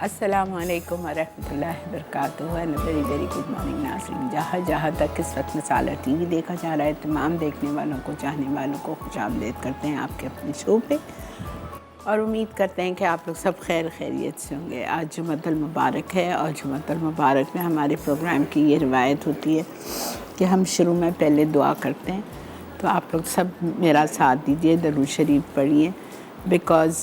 अस्सलामुअलैकुम वरहमतुल्लाहि वबरकातुहू and very very good morning नाज़रीन। जहाँ जहाँ तक इस वक्त मसाला टीवी देखा जा रहा है, तमाम देखने वालों को, चाहने वालों को खुशामदीद करते हैं आपके अपने शो पे और उम्मीद करते हैं कि आप लोग सब खैर खैरियत से होंगे। आज जुमअतुल मुबारक है और जुमअतुल मुबारक में हमारे प्रोग्राम की ये रिवायत होती है कि हम शुरू में पहले दुआ करते हैं। तो आप लोग सब मेरा साथ दीजिए, दरूद शरीफ पढ़िए, बिकॉज़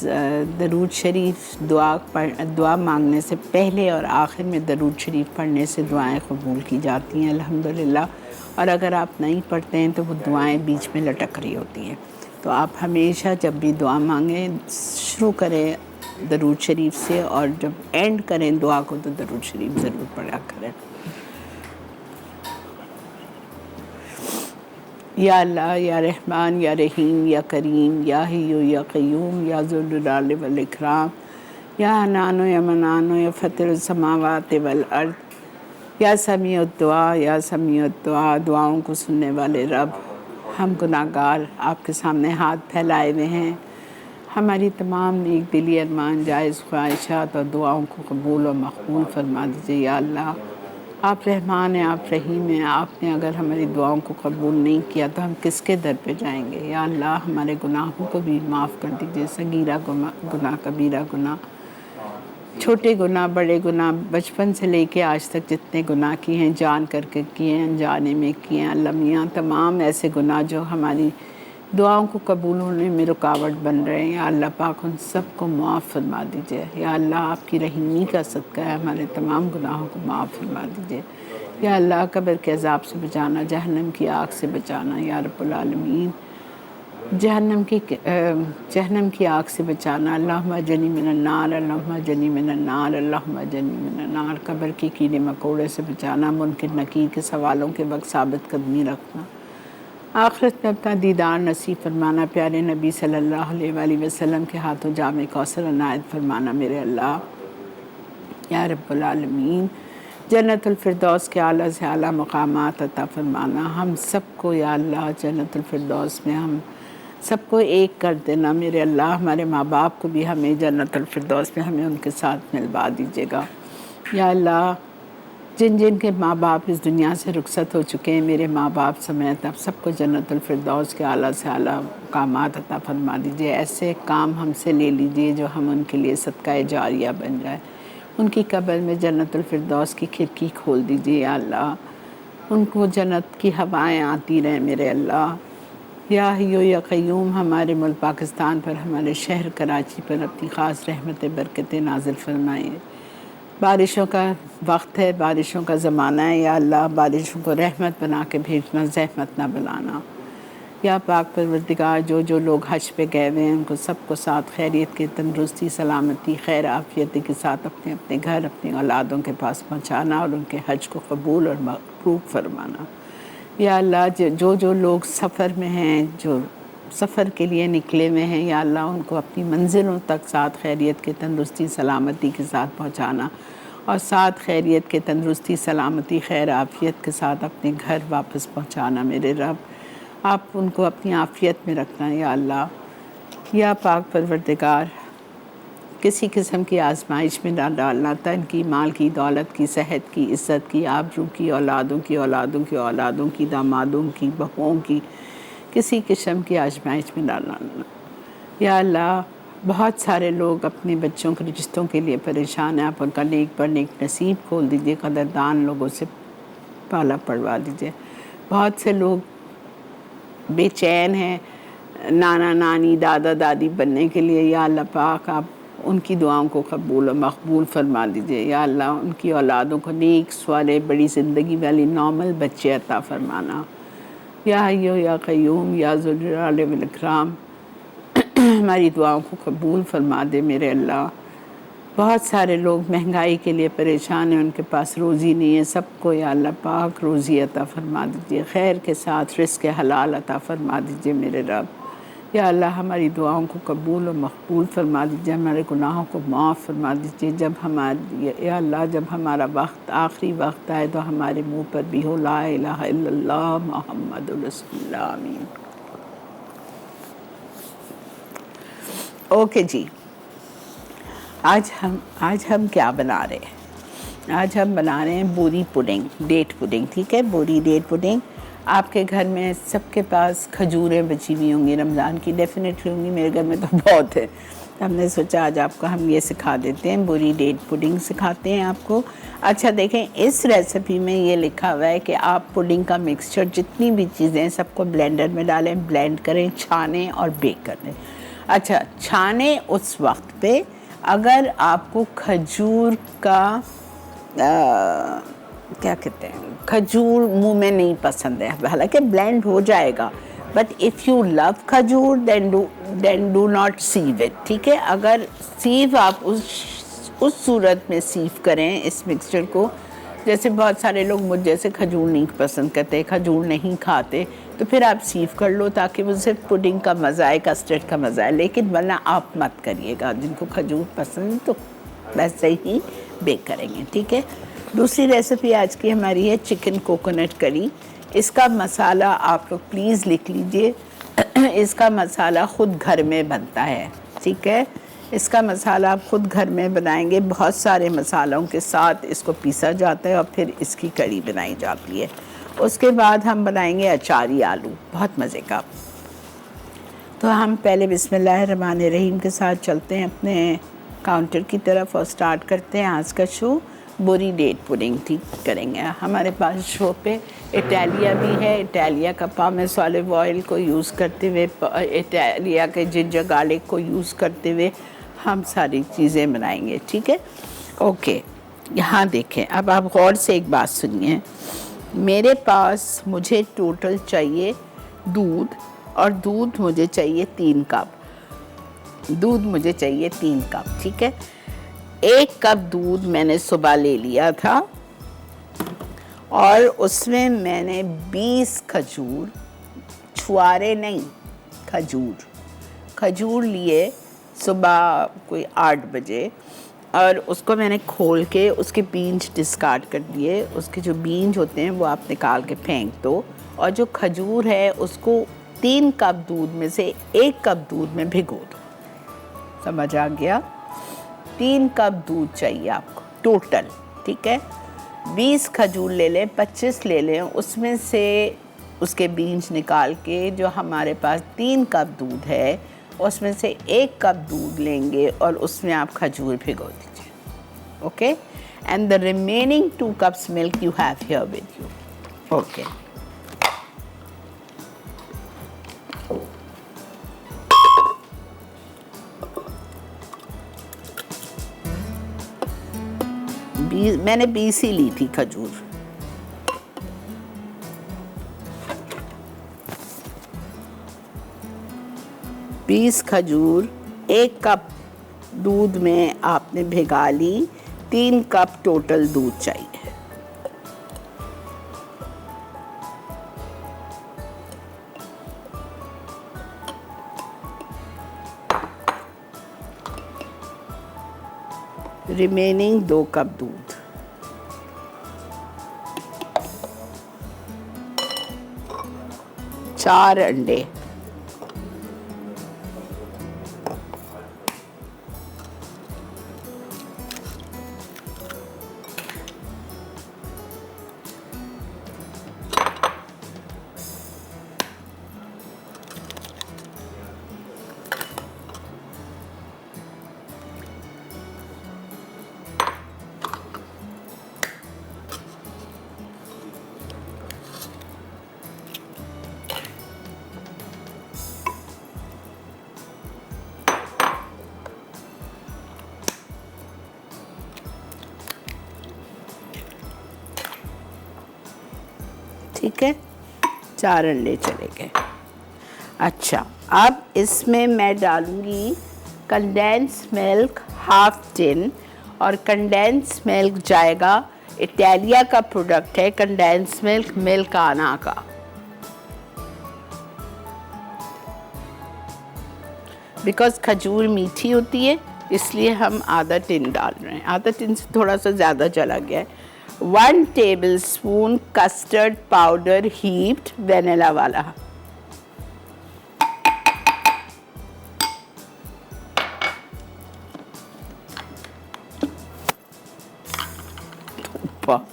दरूद शरीफ दुआ मांगने से पहले और आखिर में दरूद शरीफ पढ़ने से दुआएं कबूल की जाती हैं अल्हम्दुलिल्लाह। और अगर आप नहीं पढ़ते हैं तो वो दुआएं बीच में लटक रही होती हैं। तो आप हमेशा जब भी दुआ मांगें शुरू करें दरूद शरीफ से, और जब एंड करें दुआ को तो दरूद शरीफ ज़रूर पढ़ा करें। या अल्लाह, या रहमान, या रहीम, या करीम, या हय्यू, या क़य्यूम, या ज़ुल जलाल वल इकराम, या हन्नान, या मन्नान, या फ़ातिरुस समावाति वल अर्द, या समीउद दुआ, या समीउद दुआ। दुआओं को सुनने वाले रब, हम गुनाहगार आपके सामने हाथ फैलाए हुए हैं। हमारी तमाम नेक दिली अरमान, जायज़ ख्वाहिशात और दुआओं को कबूल और मकबूल फरमा दीजिए। या अल्लाह, आप रहमान हैं, आप रहीम हैं। आपने अगर हमारी दुआओं को कबूल नहीं किया तो हम किसके दर पे जाएंगे। या अल्लाह, हमारे गुनाहों को भी माफ़ कर दीजिए, सगीरा गुनाह, कबीरा गुनाह, छोटे गुनाह, बड़े गुनाह, बचपन से लेके आज तक जितने गुनाह किए हैं, जान करके किए हैं, अनजाने में किए हैं। अल्लाह मियाँ, तमाम ऐसे गुनाह जो हमारी दुआओं को कबूल होने में रुकावट बन रहे हैं, या अल्लाह पाक उन सब को माफ़ फरमा दीजिए। या अल्लाह, आपकी रहीमी का सदका है, हमारे तमाम गुनाहों को माफ़ फरमा दीजिए। या अल्लाह, कब्र के अज़ाब से बचाना, जहन्नम की आग से बचाना या रब्बुल आलमीन, जहन्नम की आग से बचाना। अल्लाहुम्मा अज्जिरनी मिनन नार, अल्लाहुम्मा अज्जिरनी मिनन नार, अल्लाहुम्मा अज्जिरनी मिनन नार। कब्र के कीड़े मकोड़े से बचाना, मुनकिर नकीर के सवालों के वक्त साबित कदमी रखना, आखिरत में अपना दीदार नसीब फरमाना, प्यारे नबी सल्लल्लाहु अलैहि वसल्लम के हाथों जामे कौसर अनायत फरमाना मेरे अल्लाह। या रब्बुल आलमीन, जन्नतुल फिरदौस के आला से आला मकामात अता फरमाना हम सबको। या अल्लाह, जन्नतुल फिरदौस में हम सबको एक कर देना मेरे अल्लाह। हमारे माँ बाप को भी हमें जन्नतुल फिरदौस में हमें उनके साथ मिलवा दीजिएगा। या अल्लाह, जिन जिन के माँ बाप इस दुनिया से रुखसत हो चुके हैं, मेरे माँ बाप समेत, आप सबको जन्नतुल फिरदौस के आला से आला मकामात अता फरमा दीजिए। ऐसे काम हमसे ले लीजिए जो हम उनके लिए सदका जारिया बन जाए। उनकी कब्र में जन्नतुल फिरदौस की खिड़की खोल दीजिए। या अल्लाह, उनको जन्नत की हवाएं आती रहें मेरे अल्लाह। या हय्यू या क़य्यूम, हमारे मुल्क पाकिस्तान पर, हमारे शहर कराची पर अपनी ख़ास रहमत बरकतें नाज़िल फरमाएँ। बारिशों का वक्त है, बारिशों का ज़माना है। या अल्लाह, बारिशों को रहमत बना के भेजना, ज़हमत ना बनाना। या पाक परवरदिगार, जो जो लोग हज पे गए हुए हैं उनको सबको साथ खैरियत के, तंदुरुस्ती, सलामती, खैर आफियत के साथ अपने अपने घर, अपनी औलादों के पास पहुँचाना और उनके हज को कबूल और मक़बूल फरमाना। या अल्लाह, जो जो लोग सफ़र में हैं, जो सफ़र के लिए निकले हुए हैं, या अल्लाह उनको अपनी मंजिलों तक साथ खैरियत के, तंदुरुस्ती, सलामती के साथ पहुँचाना और साथ खैरियत के, तंदुरुस्ती, सलामती, खैर आफियत के साथ अपने घर वापस पहुँचाना मेरे रब। आप उनको अपनी आफियत में रखना या अल्लाह। या पाक परवरदिगार, किसी किस्म की आजमाइश में ना डालना, तन की, माल की, दौलत की, सेहत की, इज़्ज़त की, आबरू की, औलादों की, औलादों की औलादों की, दामादों की, बहुओं की, किसी किस्म की आजमाइश में डालना। या अल्लाह, बहुत सारे लोग अपने बच्चों के रिश्तों के लिए परेशान हैं, आप उनका नेक पर नेक नसीब खोल दीजिए, कदरदान लोगों से पाला पड़वा दीजिए। बहुत से लोग बेचैन हैं नाना नानी, दादा दादी बनने के लिए। या अल्लाह पाक, आप उनकी दुआओं को कबूल और मकबूल फरमा दीजिए। या अल्लाह, उनकी औलादों को नेक, स्वाले, बड़ी ज़िंदगी वाली नॉर्मल बच्चे अता फरमाना। या हय्यू या क़य्यूम, या ज़ुल जलाल वल इकराम, हमारी दुआओं को कबूल फरमा दे मेरे अल्लाह। बहुत सारे लोग महंगाई के लिए परेशान हैं, उनके पास रोज़ी नहीं है, सबको या अल्लाह पाक रोज़ी अता फरमा दीजिए, खैर के साथ रिज़्क़ हलाल अता फरमा दीजिए मेरे रब। या अल्लाह, हमारी दुआओं को कबूल और मकबूल फरमा दीजिए, हमारे गुनाहों को माफ़ फरमा दीजिए। जब हमारी, या अल्लाह, जब हमारा वक्त, आखिरी वक्त आए तो हमारे मुँह पर भी हो ला इलाहा इल्लल्लाह मुहम्मदुर रसूलुल्लाह, आमीन। ओके जी, आज हम क्या बना रहे हैं? आज हम बना रहे हैं बोरी पुडिंग, डेट पुडिंग। ठीक है, बोरी डेट पुडिंग। आपके घर में सबके पास खजूरें बची हुई होंगी, रमज़ान की डेफिनेटली होंगी, मेरे घर में तो बहुत है। हमने सोचा आज आपको हम ये सिखा देते हैं, बोरी डेट पुडिंग सिखाते हैं आपको। अच्छा देखें, इस रेसिपी में ये लिखा हुआ है कि आप पुडिंग का मिक्सचर जितनी भी चीज़ें हैं सबको ब्लेंडर में डालें, ब्लेंड करें, छानें और बेक कर दें। अच्छा, छाने उस वक्त पे अगर आपको खजूर का क्या कहते हैं, खजूर मुंह में नहीं पसंद है, हालांकि ब्लेंड हो जाएगा, बट इफ़ यू लव खजूर देन डू नॉट सीव इट। ठीक है, अगर सीव आप उस सूरत में सीव करें इस मिक्सचर को, जैसे बहुत सारे लोग मुझ जैसे खजूर नहीं पसंद करते, खजूर नहीं खाते, तो फिर आप सीव कर लो ताकि वो सिर्फ पुडिंग का मज़ा है, कस्टर्ड का मज़ा है। लेकिन वरना आप मत करिएगा, जिनको खजूर पसंद तो वैसे ही बेक करेंगे। ठीक है, दूसरी रेसिपी आज की हमारी है चिकन कोकोनट करी। इसका मसाला आप लोग प्लीज़ लिख लीजिए। इसका मसाला ख़ुद घर में बनता है। ठीक है, इसका मसाला आप ख़ुद घर में बनाएंगे, बहुत सारे मसालों के साथ इसको पीसा जाता है और फिर इसकी करी बनाई जाती है। उसके बाद हम बनाएंगे अचारी आलू, बहुत मज़े का। तो हम पहले बिस्मिल्लाहिर्रहमानिर्रहीम के साथ चलते हैं अपने काउंटर की तरफ और स्टार्ट करते हैं आज का शो। बोरी डेट पुडिंग ठीक करेंगे। हमारे पास शो पे इटालिया भी है। इटालिया का पामेस ऑलिव ऑयल को यूज़ करते हुए, इटालिया के जिंजर गार्लिक को यूज़ करते हुए हम सारी चीज़ें बनाएंगे। ठीक है, ओके। यहाँ देखें, अब आप गौर से एक बात सुनिए। मेरे पास मुझे टोटल चाहिए दूध, और दूध मुझे चाहिए 3 कप। दूध मुझे चाहिए 3 कप। ठीक है, 1 कप दूध मैंने सुबह ले लिया था और उसमें मैंने 20 खजूर, छुआरे नहीं, खजूर लिए सुबह कोई 8 बजे, और उसको मैंने खोल के उसके बीज डिस्कार्ड कर दिए। उसके जो बीज होते हैं वो आप निकाल के फेंक दो, और जो खजूर है उसको 3 कप दूध में से 1 कप दूध में भिगो दो। समझ आ गया? 3 कप दूध चाहिए आपको टोटल। ठीक है, 20 खजूर ले लें, 25 ले लें, उसमें से उसके बीज निकाल के जो हमारे पास 3 कप दूध है उसमें से 1 कप दूध लेंगे और उसमें आप खजूर भिगो दीजिए। Okay, and the remaining 2 cups milk you have here with you. Okay, मैंने 20 ही ली थी खजूर। बीस खजूर 1 कप दूध में आपने भिगा ली। 3 कप टोटल दूध चाहिए। रिमेनिंग 2 कप दूध। चार अंडे, ठीक है, 4 अंडे चले गए। अच्छा, अब इसमें मैं डालूंगी कंडेंस मिल्क हाफ टिन, और कंडेंस मिल्क जाएगा, इटालिया का प्रोडक्ट है कंडेंस मिल्क, मिल्काना का। बिकॉज खजूर मीठी होती है इसलिए हम आधा टिन डाल रहे हैं, आधा टिन से थोड़ा सा ज़्यादा चला गया है। 1 tablespoon custard powder heaped vanilla वाला, अप्पा।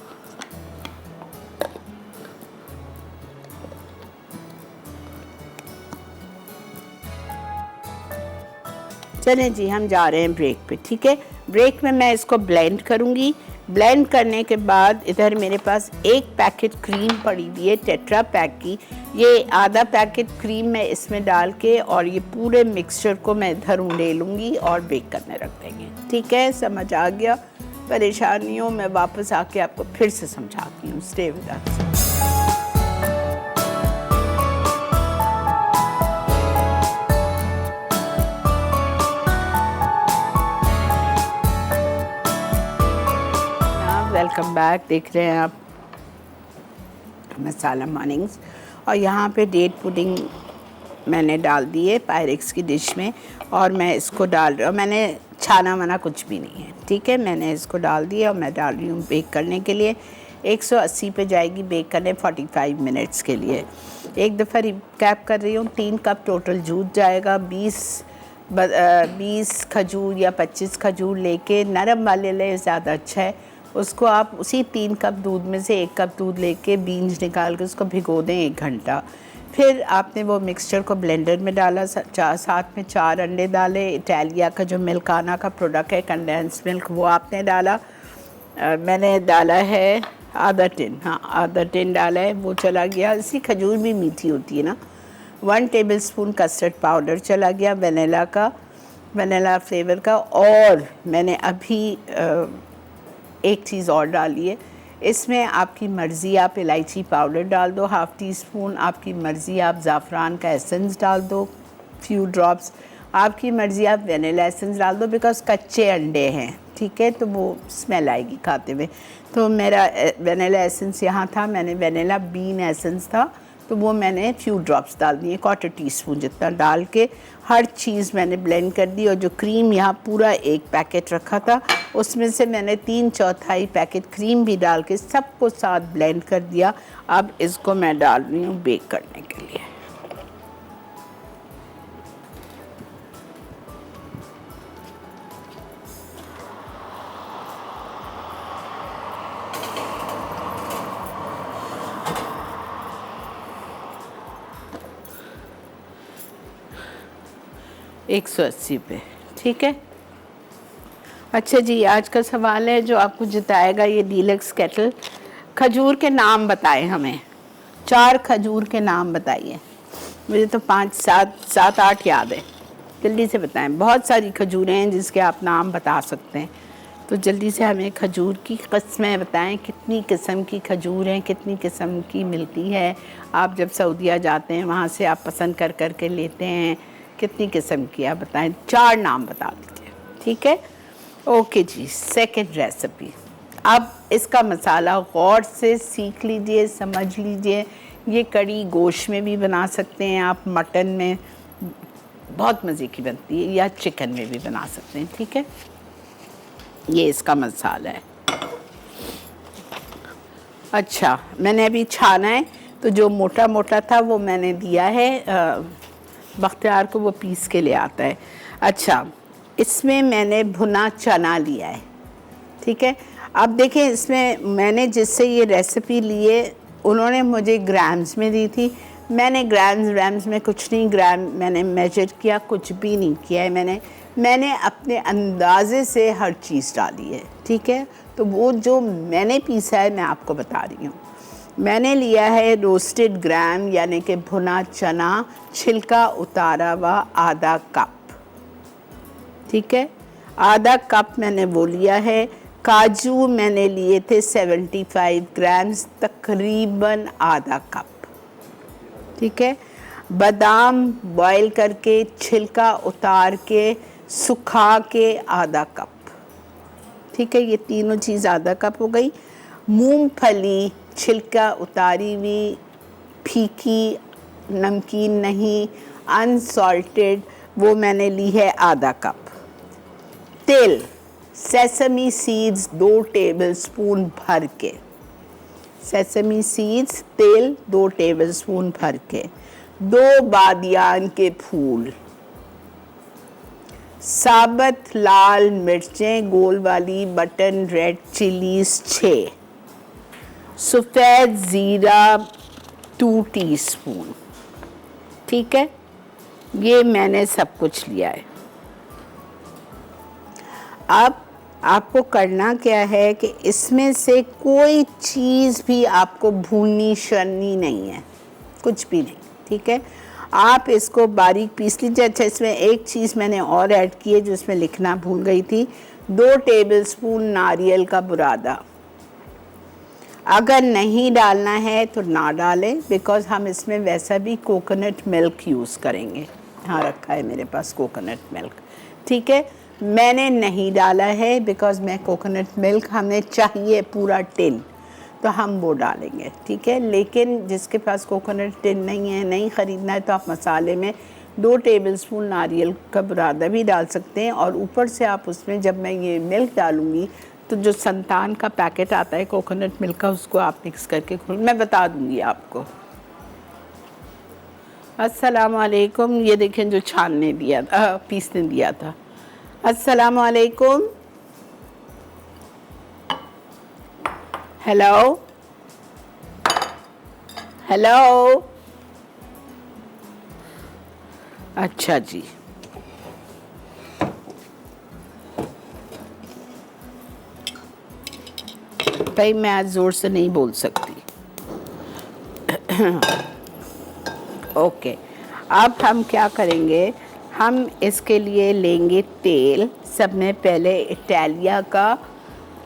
चलें जी, हम जा रहे हैं ब्रेक पे, ठीक है। ब्रेक में मैं इसको ब्लेंड करूँगी। ब्लेंड करने के बाद इधर मेरे पास एक पैकेट क्रीम पड़ी हुई है टेट्रा पैक की। ये आधा पैकेट क्रीम मैं इसमें डाल के और ये पूरे मिक्सचर को मैं इधर ले लूँगी और बेक करने रख देंगे, ठीक है। समझ आ गया? परेशानियों में वापस आके आपको फिर से समझाती हूँ। Stay with us. Welcome back. देख रहे हैं आप मसाला मॉर्निंग्स, और यहाँ पे डेट पुडिंग मैंने डाल दी है पायरेक्स की डिश में, और मैं इसको डाल रही हूँ। मैंने छाना वाना कुछ भी नहीं है, ठीक है। मैंने इसको डाल दिया और मैं डाल रही हूँ बेक करने के लिए। 180 पे जाएगी बेक करने 45 मिनट्स के लिए। एक दफ़ा रिकैप कर रही हूँ, 3 कप टोटल दूध जाएगा। 20 खजूर या 25 खजूर लेके, नरम वाले ले ज़्यादा अच्छा है। उसको आप उसी 3 कप दूध में से 1 कप दूध लेके बीन्स निकाल के उसको भिगो दें 1 घंटा। फिर आपने वो मिक्सचर को ब्लेंडर में डाला, साथ में 4 अंडे डाले। इटालिया का जो मिल्काना का प्रोडक्ट है कंडेंस मिल्क, वो आपने डाला। मैंने डाला है आधा टिन, हाँ आधा टिन डाला है, वो चला गया। इसी खजूर भी मीठी होती है ना। 1 टेबलस्पून कस्टर्ड पाउडर चला गया, वनीला फ्लेवर का। और मैंने अभी एक चीज़ और डाली है इसमें, आपकी मर्ज़ी, आप इलायची पाउडर डाल दो 1/2 टीस्पून, आपकी मर्ज़ी आप ज़ाफ़रान का एसेंस डाल दो फ्यू ड्रॉप्स, आपकी मर्ज़ी आप वनीला एसेंस डाल दो, बिकॉज़ कच्चे अंडे हैं, ठीक है, तो वो स्मेल आएगी खाते हुए। तो मेरा वनीला एसेंस यहाँ था, मैंने वनीला बीन एसेंस था, तो वो मैंने फ्यू ड्रॉप्स डाल दिए, 1/4 टीस्पून जितना डाल के हर चीज़ मैंने ब्लेंड कर दी। और जो क्रीम यहाँ पूरा 1 पैकेट रखा था, उसमें से मैंने 3/4 पैकेट क्रीम भी डाल के सबको साथ ब्लेंड कर दिया। अब इसको मैं डाल रही हूँ बेक करने के लिए। एक 180 पे, ठीक है। अच्छा जी, आज का सवाल है जो आपको जिताएगा ये डीलक्स केटल। खजूर के नाम बताएं हमें, 4 खजूर के नाम बताइए। मुझे तो 5, 7, 8 याद है, जल्दी से बताएं। बहुत सारी खजूरें हैं जिसके आप नाम बता सकते हैं, तो जल्दी से हमें खजूर की किस्में बताएं। कितनी किस्म की खजूर हैं, कितनी किस्म की मिलती है। आप जब सऊदीया जाते हैं वहाँ से आप पसंद कर कर के लेते हैं, कितनी किस्म की आप बताएं। 4 नाम बता दीजिए, ठीक है। ओके जी, सेकंड रेसिपी। अब इसका मसाला गौर से सीख लीजिए, समझ लीजिए। ये कड़ी गोश्त में भी बना सकते हैं आप, मटन में बहुत मज़े की बनती है, या चिकन में भी बना सकते हैं, ठीक है। ये इसका मसाला है। अच्छा, मैंने अभी छाना है, तो जो मोटा मोटा था वो मैंने दिया है बख्तियार को, वो पीस के ले आता है। अच्छा, इसमें मैंने भुना चना लिया है, ठीक है। अब देखें, इसमें मैंने जिससे ये रेसिपी लिए उन्होंने मुझे ग्राम्स में दी थी। मैंने ग्राम्स में कुछ नहीं, ग्राम मैंने मेजर किया कुछ भी नहीं किया है। मैंने अपने अंदाज़े से हर चीज़ डाली है, ठीक है। तो वो जो मैंने पीसा है मैं आपको बता रही हूँ। मैंने लिया है रोस्टेड ग्राम, यानी कि भुना चना, छिलका उतारा हुआ आधा कप, ठीक है। आधा कप मैंने वो लिया है। काजू मैंने लिए थे 75 ग्राम्स, तकरीबन आधा कप, ठीक है। बादाम बॉईल करके छिलका उतार के सुखा के आधा कप, ठीक है। ये तीनों चीज़ आधा कप हो गई। मूंगफली छिलका उतारी हुई, फीकी, नमकीन नहीं, अनसॉल्टेड, वो मैंने ली है आधा कप। तेल, सेसमी सीड्स 2 टेबलस्पून भर के, सेसमी सीड्स तेल 2 टेबलस्पून भर के। 2 बादियान के फूल, साबुत लाल मिर्चें गोल वाली, बटन रेड चिलीज 6, सफ़ेद ज़ीरा 2 टीस्पून, ठीक है। ये मैंने सब कुछ लिया है। अब आपको करना क्या है कि इसमें से कोई चीज़ भी आपको भूननी शरनी नहीं है, कुछ भी नहीं, ठीक है। आप इसको बारीक पीस लीजिए। अच्छा, इसमें एक चीज़ मैंने और ऐड की है जो इसमें लिखना भूल गई थी, 2 टेबलस्पून नारियल का बुरादा। अगर नहीं डालना है तो ना डालें, बिकॉज़ हम इसमें वैसा भी कोकोनट मिल्क यूज़ करेंगे। हाँ, रखा है मेरे पास कोकोनट मिल्क, ठीक है। मैंने नहीं डाला है बिकॉज़ मैं कोकोनट मिल्क हमें चाहिए पूरा टिन, तो हम वो डालेंगे, ठीक है। लेकिन जिसके पास कोकोनट टिन नहीं है, नहीं ख़रीदना है, तो आप मसाले में 2 टेबलस्पून नारियल का बुरादा भी डाल सकते हैं। और ऊपर से आप उसमें, जब मैं ये मिल्क डालूँगी तो जो संतान का पैकेट आता है कोकोनट मिल्क का, उसको आप मिक्स करके खोल, मैं बता दूँगी आपको। अस्सलाम वालेकुम। ये देखें जो छानने दिया था, पीसने दिया था। अस्सलाम वालेकुम। Hello hello. अच्छा जी, भाई मैं आज ज़ोर से नहीं बोल सकती। ओके, अब हम क्या करेंगे, हम इसके लिए लेंगे तेल। सब में पहले इटालिया का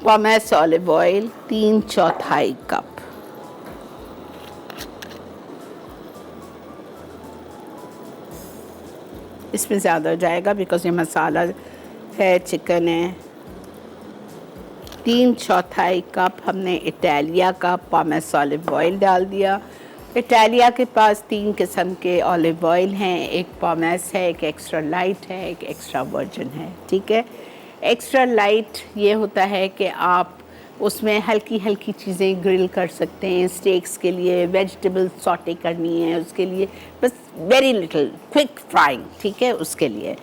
पॉमेस ऑलिव ऑयल 3/4 कप, इसमें ज़्यादा हो जाएगा बिकॉज़ ये मसाला है, चिकन है। 3/4 कप हमने इटालिया का पॉमेस ऑलिव ऑयल डाल दिया। इटालिया के पास 3 किस्म के ऑलिव ऑयल हैं, एक पॉमेस है, एक एक्स्ट्रा लाइट है, एक एक्स्ट्रा वर्जिन है, ठीक है। एक्स्ट्रा लाइट ये होता है कि आप उसमें हल्की हल्की चीज़ें ग्रिल कर सकते हैं। स्टेक्स के लिए वेजिटेबल सॉटे करनी है, उसके लिए बस वेरी लिटिल क्विक फ्राइंग, ठीक है। उसके लिए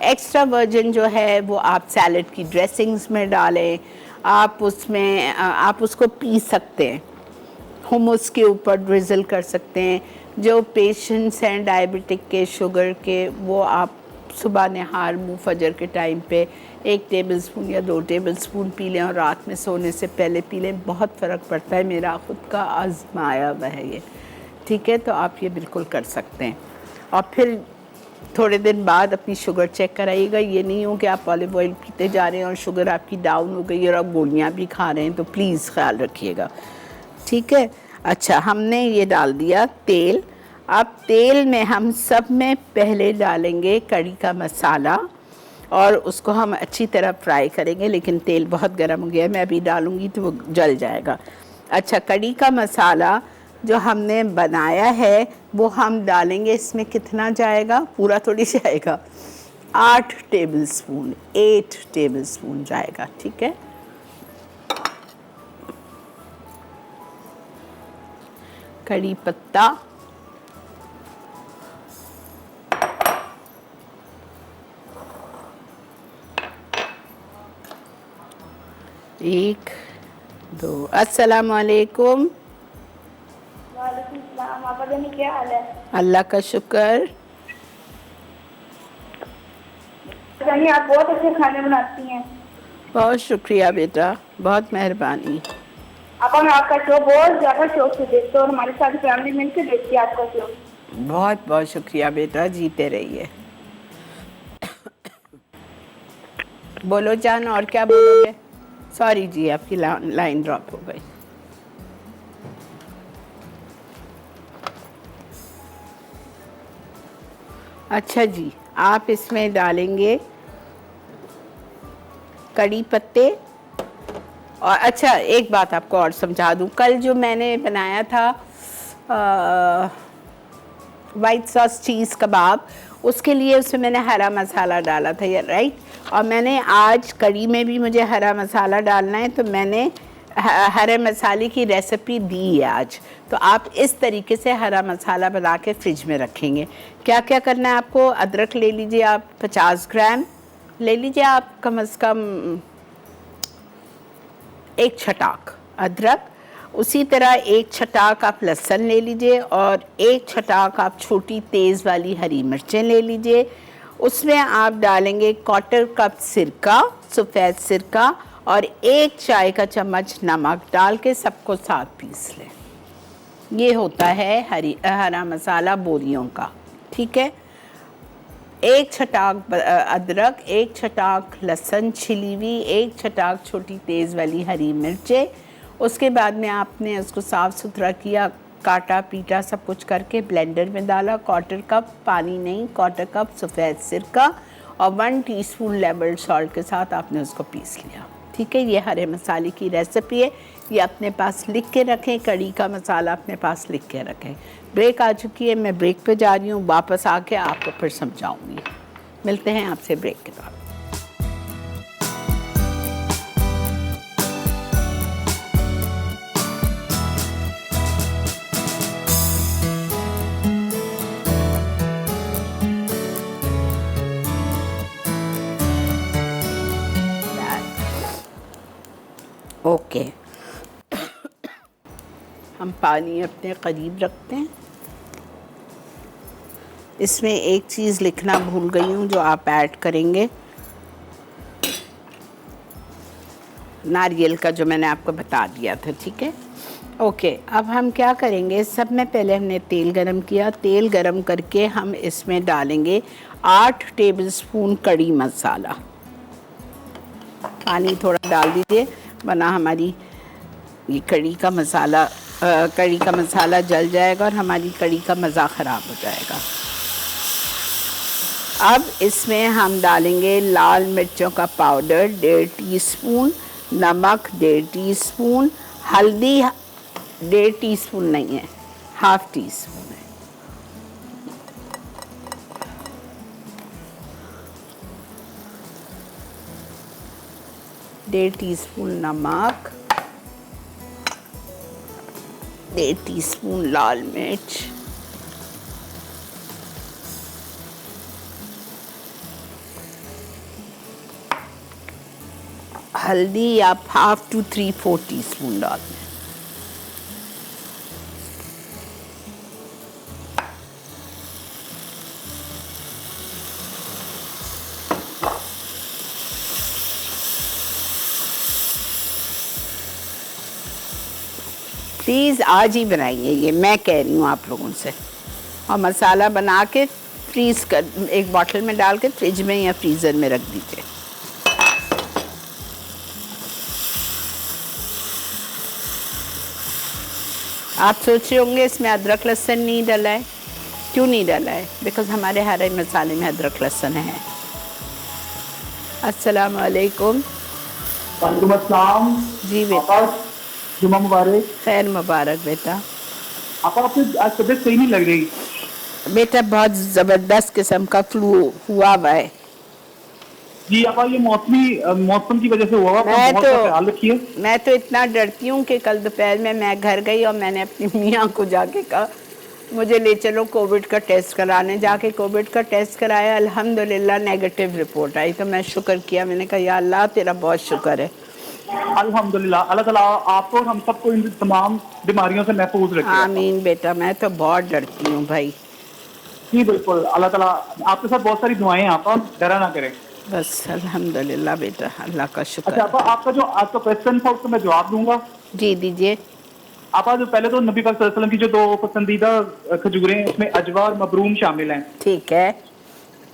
एक्स्ट्रा वर्जिन जो है वो आप सैलड की ड्रेसिंग्स में डालें। आप उसमें आप उसको पीस सकते हैं, हुमस के ऊपर ड्रिज़ल कर सकते हैं। जो पेशेंट्स हैं डायबिटिक के, शुगर के, वो आप सुबह नहार मुँह फजर के टाइम पे 1 टेबलस्पून या 2 टेबलस्पून पी लें और रात में सोने से पहले पी लें, बहुत फ़र्क पड़ता है। मेरा ख़ुद का आज़माया हुआ है ये, ठीक है। तो आप ये बिल्कुल कर सकते हैं। और फिर थोड़े दिन बाद अपनी शुगर चेक कराइएगा। ये नहीं हो कि आप ऑलिव ऑयल पीते जा रहे हैं और शुगर आपकी डाउन हो गई और आप गोलियाँ भी खा रहे हैं, तो प्लीज़ ख्याल रखिएगा, ठीक है। अच्छा, हमने ये डाल दिया तेल। अब तेल में हम सब में पहले डालेंगे कड़ी का मसाला और उसको हम अच्छी तरह फ्राई करेंगे, लेकिन तेल बहुत गर्म हो गया है, मैं अभी डालूँगी तो वो जल जाएगा। अच्छा, कड़ी का मसाला जो हमने बनाया है वो हम डालेंगे। इसमें कितना जाएगा, पूरा थोड़ी जाएगा, 8 टेबलस्पून, 8 टेबलस्पून जाएगा, ठीक है। कड़ी पत्ता, एक, दो। अस्सलाम वालेकुम। वालेकुम सलाम। आपा जानी क्या हाल है? अल्लाह का शुक्र। जानी आप बहुत अच्छे खाने बनाती हैं। बहुत शुक्रिया बेटा, बहुत मेहरबानी। आपा मैं आपका शो बहुत ज़्यादा शौक से देखती हूँ और हमारे साथ फैमिली मिलकर देखती है आपका शो। बहुत बहुत शुक्रिया बेटा, जीते रहिए। बोलो जान, और क्या बोलोगे? सॉरी जी, आपकी लाइन ड्रॉप हो गई। अच्छा जी, आप इसमें डालेंगे कड़ी पत्ते। और अच्छा, एक बात आपको और समझा दूँ, कल जो मैंने बनाया था वाइट सॉस चीज़ कबाब, उसके लिए उसमें मैंने हरा मसाला डाला था, ये राइट। और मैंने आज कड़ी में भी मुझे हरा मसाला डालना है, तो मैंने हरे मसाले की रेसिपी दी है आज। तो आप इस तरीके से हरा मसाला बना के फ्रिज में रखेंगे। क्या क्या करना है आपको, अदरक ले लीजिए आप 50 ग्राम ले लीजिए आप, कम से कम 1 छटाक अदरक। उसी तरह 1 छटाक आप लहसुन ले लीजिए और 1 छटाक आप छोटी तेज़ वाली हरी मिर्चें ले लीजिए। उसमें आप डालेंगे 1/4 कप सिरका, सफ़ेद सिरका, और 1 चाय का चम्मच नमक डाल के सबको साथ पीस लें। ये होता है हरा मसाला बोरियों का, ठीक है। 1 छटाक अदरक, 1 छटाक लहसुन छिली हुई, 1 छटाक छोटी तेज़ वाली हरी मिर्चें। उसके बाद में आपने उसको साफ़ सुथरा किया, काटा पीटा सब कुछ करके ब्लेंडर में डाला। 1/4 कप पानी नहीं, 1/4 कप सफ़ेद सिरका और 1 टीस्पून लेमन सॉल्ट के साथ आपने उसको पीस लिया, ठीक है। ये हरे मसाले की रेसिपी है, ये अपने पास लिख के रखें। कड़ी का मसाला अपने पास लिख के रखें। ब्रेक आ चुकी है, मैं ब्रेक पे जा रही हूँ, वापस आके आपको फिर समझाऊंगी। मिलते हैं आपसे ब्रेक के बाद। ओके, हम पानी अपने करीब रखते हैं। इसमें एक चीज़ लिखना भूल गई हूँ जो आप ऐड करेंगे, नारियल का, जो मैंने आपको बता दिया था, ठीक है। ओके, अब हम क्या करेंगे, सब में पहले हमने तेल गरम किया। तेल गरम करके हम इसमें डालेंगे 8 टेबलस्पून कड़ी मसाला। पानी थोड़ा डाल दीजिए वरना हमारी ये कड़ी का मसाला जल जाएगा और हमारी कड़ी का मज़ा ख़राब हो जाएगा। अब इसमें हम डालेंगे लाल मिर्चों का पाउडर 1.5 टीस्पून, नमक 1.5 टीस्पून, हल्दी 1.5 टीस्पून नहीं है, 1/2 टीस्पून है। डेढ़ टीस्पून नमक, 1.5 टीस्पून लाल मिर्च, हल्दी आप 1/2 to 3/4 टीस्पून डालें। प्लीज़ आज ही बनाइए, ये मैं कह रही हूँ आप लोगों से। और मसाला बना के फ्रीज़ कर, एक बॉटल में डाल के फ्रिज में या फ्रीज़र में रख दीजिए। आप सोच रहे होंगे इसमें अदरक लहसुन नहीं डाला है, क्यों नहीं डाला है? बिकॉज़ हमारे हरे मसाले में अदरक लहसुन है। अस्सलाम वालेकुम। वालेकुम अस्सलाम। जी बेटा, जुम्मा मुबारक। खैर मुबारक बेटा। आपकी आज तबीयत सही नहीं लग रही बेटा, बहुत ज़बरदस्त किस्म का फ्लू हुआ हुआ है। जी आपा, ये मौसम की वजह से हुआ हुआ, बहुत ख्याल रखिए। मैं तो इतना डरती हूँ कि कल दोपहर में मैं घर गई और मैंने अपनी मियाँ को जाके कहा मुझे ले चलो कोविड का टेस्ट कराने। जाके कोविड का टेस्ट कराया, अल्हम्दुलिल्लाह नेगेटिव रिपोर्ट आई। तो मैं शुक्र किया, मैंने कहा या अल्लाह तेरा बहुत शुक्र है। अल्हम्दुलिल्लाह, अल्लाह ताला आपको और हम सबको इन तमाम बीमारियों से महफूज रखे। आमीन बेटा, मैं तो बहुत डरती हूँ भाई। जी बिल्कुल, अल्लाह ताला आपके साथ बहुत सारी दुआएं हैं, आपका डरा ना करें। बस अल्हम्दुलिल्लाह बेटा, अल्लाह का शुक्र। अच्छा आपा, आपका जो आज का क्वेश्चन था उसको मैं जवाब दूंगा। जी दीजिए। आपा, जो पहले तो नबी पाक सल्लल्लाहु अलैहि वसल्लम की जो 2 पसंदीदा खजूरें हैं उसमें अजवा और मबरूम शामिल हैं। ठीक है।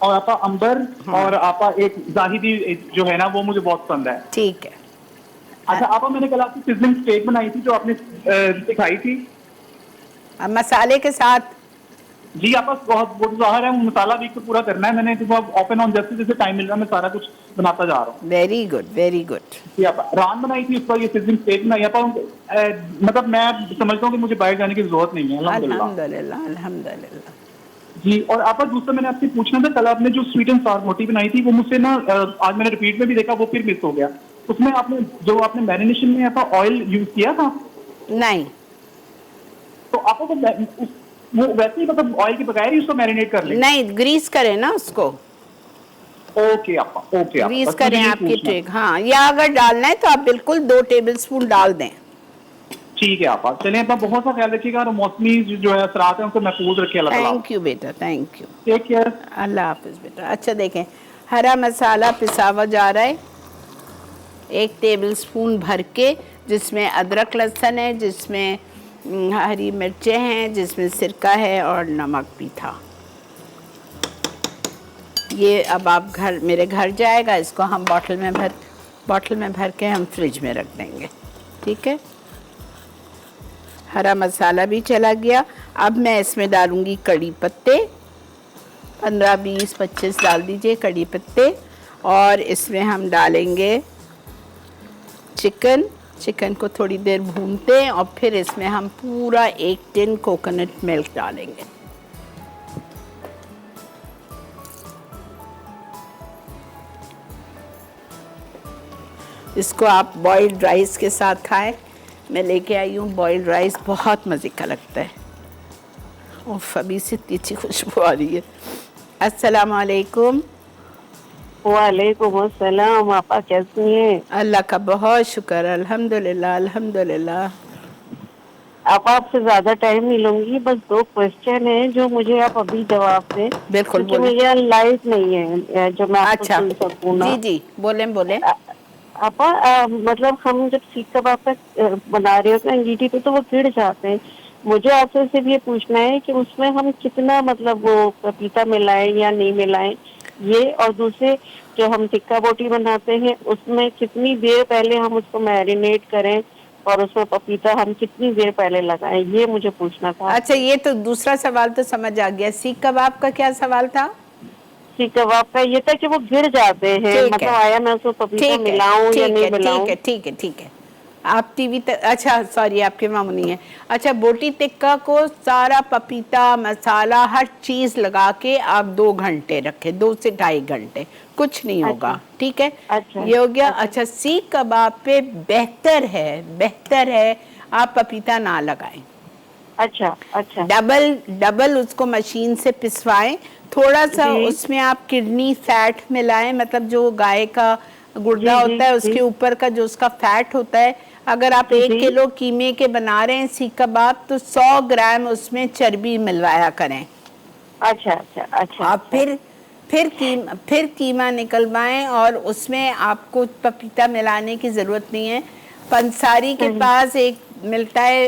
और आपा अंबर, और आपा एक जाहिदी जो है ना वो मुझे बहुत पसंद है। ठीक है। अच्छा आपा, मैंने कल आपकी सिजलिंग स्टेक बनाई थी जो आपने सिखाई थी मसाले के साथ। जी आपा, बहुत ज़ाहिर है मसाला भी तो पूरा करना है मैंने, तो अब ओपन ऑन जैसे जैसे टाइम मिल रहा है मैं सारा कुछ बनाता जा रहा हूँ। Very good, very good. जी आपा, रान बनाई थी उसका, ये सिजलिंग स्टेक बनाई आपा। मतलब मैं समझता हूँ कि मुझे बाहर जाने की जरूरत नहीं है। अल्हम्दुलिल्लाह, अल्हम्दुलिल्लाह। जी, और आपा दूसरा मैंने आपसे पूछना था, कल आपने जो स्वीट एंड सावर रोटी बनाई थी वो मुझसे ना आज मैंने रिपीट में भी देखा, वो फिर मिस हो गया। उसमें आपने मैरिनेशन में आपा ऑयल यूज किया था? नहीं। तो आपको वो वैसे ही मतलब ऑयल के बगैर ही उसको मैरिनेट कर लें? नहीं, ग्रीस करें ना उसको। ओके आपा, ओके आपा, ग्रीस करें, आपकी ट्रिक। हाँ, या अगर डालना है तो आप बिल्कुल 2 टेबलस्पून डाल दें। ठीक है आपा, चलें अपना बहुत सा ख्याल रखिएगा और मौसमी जो है असरात हैं उनको महफूज रखिए अल्लाह ताला। थैंक यू बेटा, थैंक यू। Take care. अल्लाह हाफिज़ बेटा। अच्छा देखें, हरा मसाला पिसावा जा रहा है 1 टेबल स्पून भर के, जिसमें अदरक लहसुन है, जिसमें हरी मिर्चें हैं, जिसमें सिरका है और नमक भी था। ये अब आप मेरे घर जाएगा, इसको हम बॉटल में भर के हम फ्रिज में रख देंगे। ठीक है, हरा मसाला भी चला गया। अब मैं इसमें डालूंगी कड़ी पत्ते, 15, 20, 25 डाल दीजिए कड़ी पत्ते। और इसमें हम डालेंगे चिकन को थोड़ी देर भूनते हैं और फिर इसमें हम पूरा 1 टिन कोकोनट मिल्क डालेंगे। इसको आप बॉइल्ड राइस के साथ खाएं। मैं लेके आई हूँ बॉइल्ड राइस, बहुत मज़े का लगता है। उफ, अभी से इतनी अच्छी खुशबू आ रही है। अस्सलाम वालेकुम। वालेकुम अस्सलाम। आपा कैसी हैं? अल्लाह का बहुत शुक्र, अल्हम्दुलिल्लाह अल्हम्दुलिल्लाह। आपसे ज्यादा टाइम नहीं लूंगी, बस 2 क्वेश्चन हैं जो मुझे आप अभी जवाब दें। बिल्कुल क्योंकि बोलें। मुझे लाइट नहीं है जो मैं आपको अच्छा सुन सकूं ना। जी जी, बोलें। आपा मतलब हम जब सीख कबाब का बना रहे होते हैं अंगीठी पे तो वो गिर जाते हैं। मुझे आपसे सिर्फ ये पूछना है कि उसमें हम कितना मतलब वो पपीता मिलाएं या नहीं मिलाएं, ये। और दूसरे जो हम टिक्का बोटी बनाते हैं उसमें कितनी देर पहले हम उसको मैरिनेट करें और उसमें पपीता हम कितनी देर पहले लगाएं, ये मुझे पूछना था। अच्छा, ये तो दूसरा सवाल तो समझ आ गया। सीख कबाब का क्या सवाल था? सीख कबाब का ये था कि वो गिर जाते हैं, मतलब आया मैं उसको पपीता मिलाऊं या नहीं मिलाऊं। ठीक है। आप टीवी तक, अच्छा सॉरी आपके मामू नहीं है। अच्छा, बोटी टिक्का को सारा पपीता मसाला हर चीज लगा के आप 2 घंटे रखें, 2 से 2.5 घंटे, कुछ नहीं होगा। ठीक है, ये हो गया। अच्छा, सीख कबाब पे बेहतर है आप पपीता ना लगाएं। अच्छा, डबल उसको मशीन से पिसवाएं। थोड़ा सा उसमें आप किडनी फैट मिलाएं, मतलब जो गाय का गुर्दा होता है उसके ऊपर का जो उसका फैट होता है। अगर आप 1 किलो कीमे के बना रहे हैं सीख कबाब तो 100 ग्राम उसमें चर्बी मिलवाया करें। अच्छा। आप फिर कीमा निकलवाएं और उसमें आपको पपीता मिलाने की जरूरत नहीं है। पंसारी के पास एक मिलता है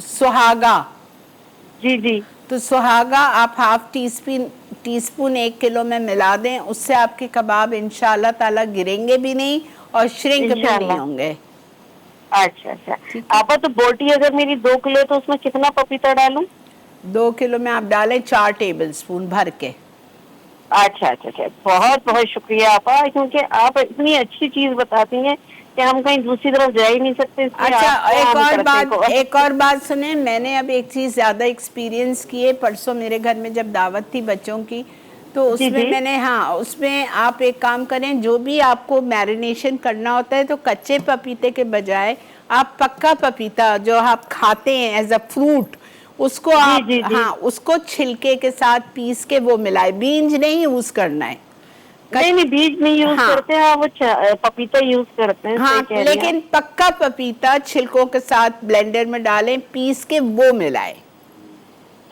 सुहागा। जी। तो सुहागा आप हाफ टीस्पून 1 किलो में मिला दें, उससे आपके कबाब इंशाल्लाह ताला गिरेंगे भी नहीं और श्रिंक भी नहीं होंगे। अच्छा। आपा तो बोटी अगर मेरी 2 किलो तो उसमें कितना पपीता डालूं? 2 किलो में आप डालें 4 टेबल स्पून भर के। अच्छा। बहुत शुक्रिया आपा, क्योंकि आप इतनी अच्छी चीज बताती हैं कि हम कहीं दूसरी तरफ जा ही नहीं सकते। अच्छा, एक और बात सुने, मैंने अब एक चीज ज्यादा एक्सपीरियंस की है। परसों मेरे घर में जब दावत थी बच्चों की, तो उसमें मैंने उसमें आप एक काम करें, जो भी आपको मैरिनेशन करना होता है तो कच्चे पपीते के बजाय आप पक्का पपीता जो आप खाते हैं एज अ फ्रूट, उसको आप उसको छिलके के साथ पीस के वो मिलाए। बीज नहीं यूज करना है। नहीं बीज नहीं यूज करते हैं, वो पपीता यूज करते हैं। लेकिन पक्का पपीता छिलकों के साथ ब्लेंडर में डालें, पीस के वो मिलाए,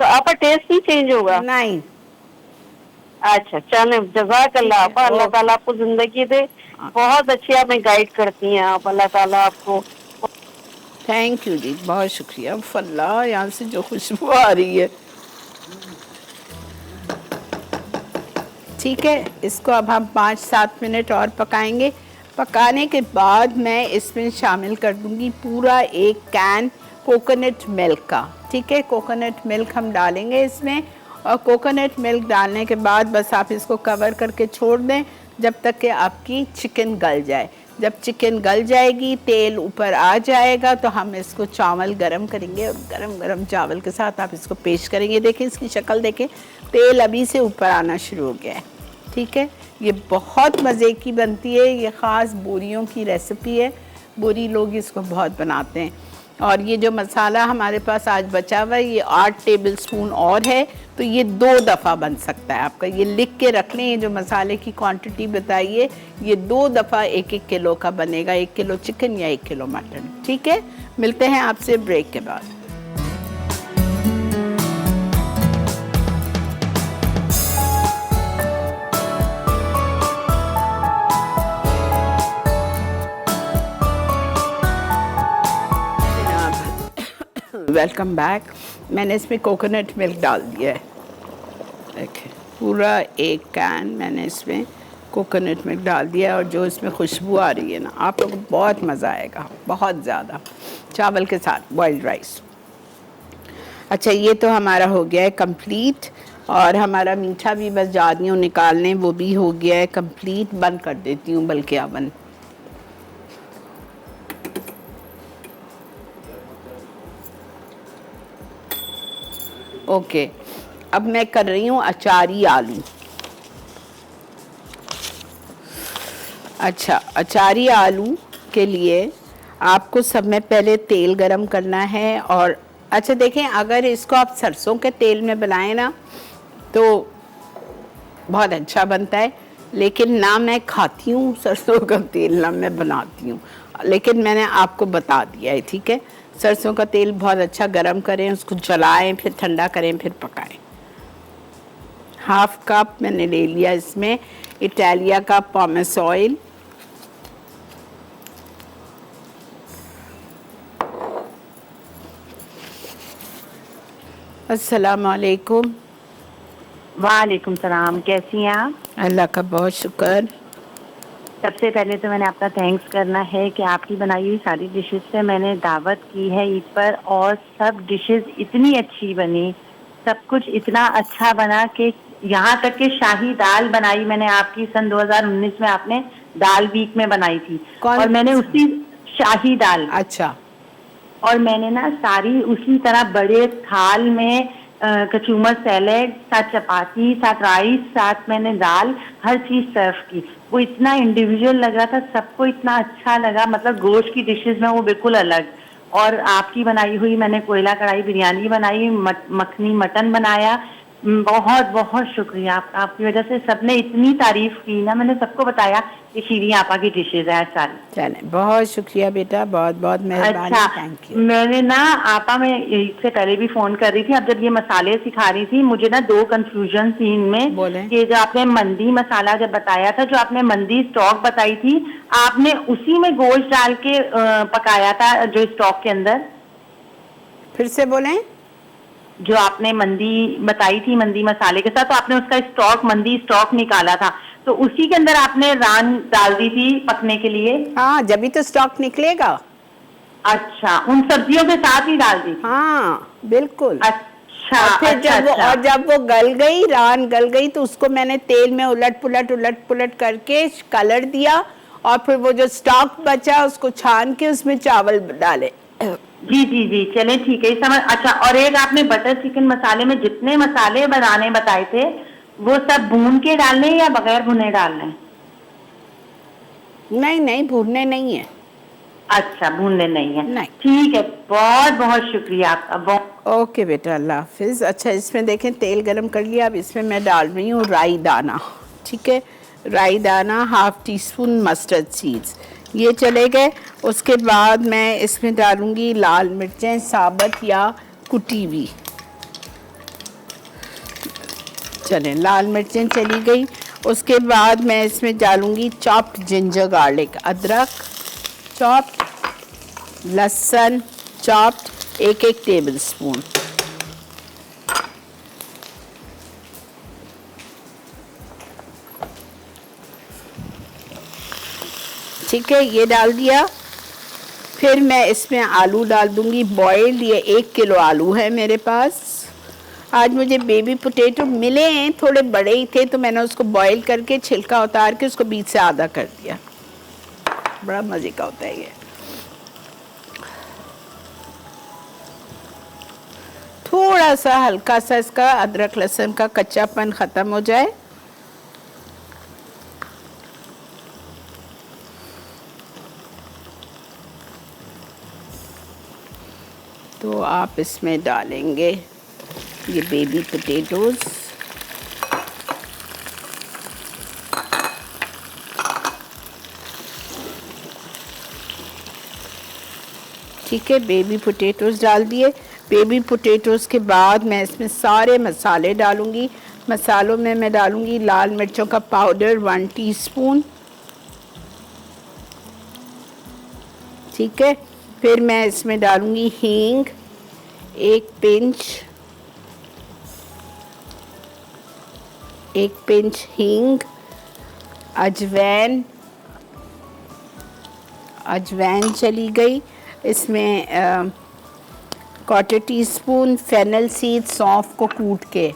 तो आपका टेस्ट नहीं चेंज होगा? नहीं। अच्छा, चले, जज़ाकल्लाह आपा, अल्लाह ताला आपको जिंदगी दे। बहुत अच्छी आप गाइड करती हैं आप, अल्लाह ताला आपको। थैंक यू जी, बहुत शुक्रिया। अल्लाह, यहाँ से जो खुशबू आ रही है। ठीक है, इसको अब हम 5-7 मिनट और पकाएंगे। पकाने के बाद मैं इसमें शामिल कर दूंगी पूरा 1 कैन कोकोनट मिल्क का। ठीक है, कोकोनट मिल्क हम डालेंगे इसमें, और कोकोनट मिल्क डालने के बाद बस आप इसको कवर करके छोड़ दें जब तक कि आपकी चिकन गल जाए। जब चिकन गल जाएगी, तेल ऊपर आ जाएगा, तो हम इसको चावल गरम करेंगे और गरम चावल के साथ आप इसको पेश करेंगे। देखें इसकी शक्ल देखें, तेल अभी से ऊपर आना शुरू हो गया है। ठीक है, ये बहुत मज़े की बनती है। ये ख़ास बोरियों की रेसिपी है, बोरी लोग इसको बहुत बनाते हैं। और ये जो मसाला हमारे पास आज बचा हुआ है ये 8 टेबलस्पून और है, तो ये 2 दफ़ा बन सकता है आपका। ये लिख के रख लें, ये जो मसाले की क्वांटिटी बताइए, ये 2 दफ़ा 1-1 किलो का बनेगा, 1 किलो चिकन या 1 किलो मटन। ठीक है, मिलते हैं आपसे ब्रेक के बाद। Welcome back. मैंने इसमें कोकोनट मिल्क डाल दिया है, देखिए पूरा 1 कैन मैंने इसमें कोकोनट मिल्क डाल दिया है। और जो इसमें खुशबू आ रही है ना, आप लोगों को बहुत मज़ा आएगा, बहुत ज़्यादा, चावल के साथ बॉइल्ड राइस। अच्छा, ये तो हमारा हो गया है कंप्लीट। और हमारा मीठा भी बस जा रही हूँ निकालने, वो भी हो गया है कंप्लीट। बंद कर देती हूँ बल्कि अवन। ओके, अब मैं कर रही हूँ अचारी आलू। अच्छा, अचारी आलू के लिए आपको सब में पहले तेल गरम करना है। और अच्छा देखें, अगर इसको आप सरसों के तेल में बनाएं ना तो बहुत अच्छा बनता है, लेकिन ना मैं खाती हूँ सरसों का तेल, ना मैं बनाती हूँ, लेकिन मैंने आपको बता दिया है। ठीक है, सरसों का तेल बहुत अच्छा गरम करें, उसको जलाएं, फिर ठंडा करें, फिर पकाएं। 1/2 कप मैंने ले लिया इसमें इटालिया का पॉमेस ऑयल। अस्सलाम वालेकुम। वालेकुम सलाम, कैसी हैं आप? अल्लाह का बहुत शुक्र। सबसे पहले तो मैंने आपका थैंक्स करना है कि आपकी बनाई हुई सारी डिशेस से मैंने दावत की है ईद पर, और सब डिशेस इतनी अच्छी बनी, सब कुछ इतना अच्छा बना कि यहाँ तक कि शाही दाल बनाई मैंने आपकी सन 2019 में, आपने दाल वीक में बनाई थी। और मैंने उसी शाही दाल, अच्छा, और मैंने ना सारी उसी तरह बड़े थाल में कचूमर सैलेड, साथ चपाती, साथ राइस, साथ मैंने दाल, हर चीज सर्व की। वो इतना इंडिविजुअल लग रहा था, सबको इतना अच्छा लगा। मतलब गोश्त की डिशेस में वो बिल्कुल अलग। और आपकी बनाई हुई मैंने कोयला कढ़ाई बिरयानी बनाई, मखनी मटन बनाया। बहुत बहुत शुक्रिया आपका, आपकी वजह से सबने इतनी तारीफ की ना, मैंने सबको बताया कि शीरी आपा की डिशेज है सारी। चले, बहुत शुक्रिया बेटा, बहुत बहुत मेहरबानी। अच्छा, थैंक यू। मैंने ना आपा में इससे पहले भी फोन कर रही थी, अब जब ये मसाले सिखा रही थी, मुझे ना 2 कंफ्यूजन थी इनमें। बोले। कि जो आपने मंदी मसाला जब बताया था, जो आपने मंदी स्टॉक बताई थी, आपने उसी में गोश्त डाल के पकाया था जो स्टॉक के अंदर? फिर से बोलें। जो आपने मंदी बताई थी मंदी मसाले के साथ, तो आपने उसका स्टॉक, मंदी स्टॉक निकाला था, तो उसी के अंदर आपने रान डाल दी थी पकने के लिए? हाँ, जब भी तो स्टॉक निकलेगा। अच्छा, उन सब्जियों के साथ ही डाल दी? हाँ बिल्कुल। अच्छा, और फिर अच्छा, जब वो गल गई, रान गल गई, तो उसको मैंने तेल में उलट पुलट करके कलर दिया, और फिर वो जो स्टॉक बचा उसको छान के उसमें चावल डाले। जी जी जी, चले ठीक है, समझ। अच्छा, और एक आपने बटर चिकन मसाले में जितने मसाले बनाने बताए थे, वो सब भून के डालने या बगैर भुने डालने? नहीं नहीं, भूनने नहीं है। अच्छा, भूनने नहीं है। नहीं। ठीक है, बहुत बहुत शुक्रिया आपका। ओके बेटा, अल्लाह हाफिज। अच्छा, इसमें देखें तेल गरम कर लिया, अब इसमें मैं डाल रही हूँ राई दाना। ठीक है, राई दाना, 1/2 टीस्पून मस्टर्ड सीड्स, ये चले गए। उसके बाद मैं इसमें डालूंगी लाल मिर्चें साबुत या कुटी हुई। चलें, लाल मिर्चें चली गई। उसके बाद मैं इसमें डालूंगी चॉप्ड जिंजर गार्लिक, अदरक चॉप्ड, लहसुन चॉप्ड, 1-1 टेबल स्पून। ठीक है, ये डाल दिया। फिर मैं इसमें आलू डाल दूंगी बॉइल्ड। ये 1 किलो आलू है मेरे पास। आज मुझे बेबी पोटैटो मिले हैं, थोड़े बड़े ही थे, तो मैंने उसको बॉईल करके छिलका उतार के उसको बीच से आधा कर दिया। बड़ा मज़े का होता है ये। थोड़ा सा हल्का सा इसका अदरक लहसुन का कच्चापन ख़त्म हो जाए। तो आप इसमें डालेंगे ये बेबी पोटैटोज़, ठीक है। बेबी पोटैटोज़ डाल दिए। बेबी पोटैटोज़ के बाद मैं इसमें सारे मसाले डालूँगी। मसालों में मैं डालूँगी लाल मिर्चों का पाउडर 1 टीस्पून, ठीक है। फिर मैं इसमें डालूँगी हींग 1 पिंच हींग, अजवाइन चली गई। इसमें 1/4 टीस्पून फेनल सीड सौंफ को कूट के,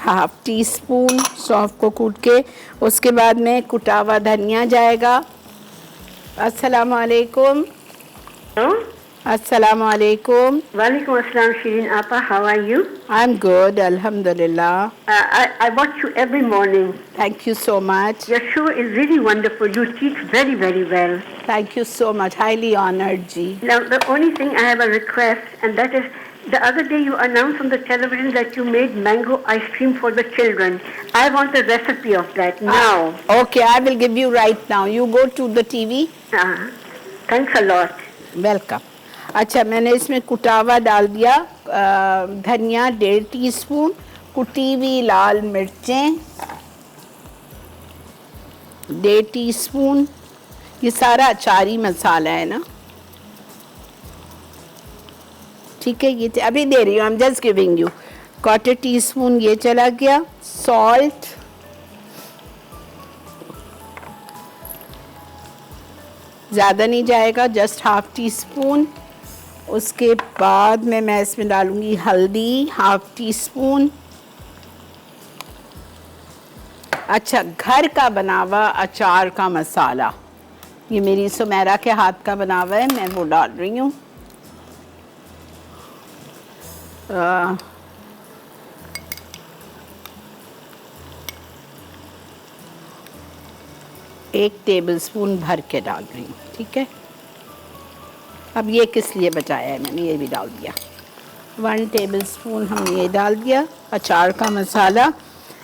1/2 टीस्पून सौंफ को कूट के। उसके बाद में कुटा हुआ धनिया जाएगा। अस्सलाम वालेकुम। अस्सलाम वालेकुम। Walaikum assalam, Shirin Appa. How are you? I'm good, alhamdulillah. I watch you every morning. Thank you so much. Your show is really wonderful. You teach very, very well. Thank you so much. Highly honored, ji. Now, the only thing I have a request, and that is, the other day you announced on the television that you made mango ice cream for the children. I want the recipe of that now. Okay, I will give you right now. You go to the TV. Thanks a lot. Welcome. अच्छा, मैंने इसमें कुटावा डाल दिया, धनिया 1.5 teaspoon, कुटी हुई लाल मिर्चें 1.5 teaspoon. ये सारा अचारी मसाला है ना, ठीक है। ये अभी दे रही हूँ, I am just giving you. 1/4 teaspoon ये चला गया। सॉल्ट ज़्यादा नहीं जाएगा, जस्ट 1/2 टीस्पून। उसके बाद में मैं इसमें डालूँगी हल्दी 1/2 टीस्पून। अच्छा, घर का बना हुआ अचार का मसाला, ये मेरी सुमेरा के हाथ का बना हुआ है, मैं वो डाल रही हूँ। एक टेबलस्पून भर के डाल रही हूँ, ठीक है। अब ये किस लिए बचाया है मैंने, ये भी डाल दिया। 1 टेबलस्पून हमने ये डाल दिया अचार का मसाला।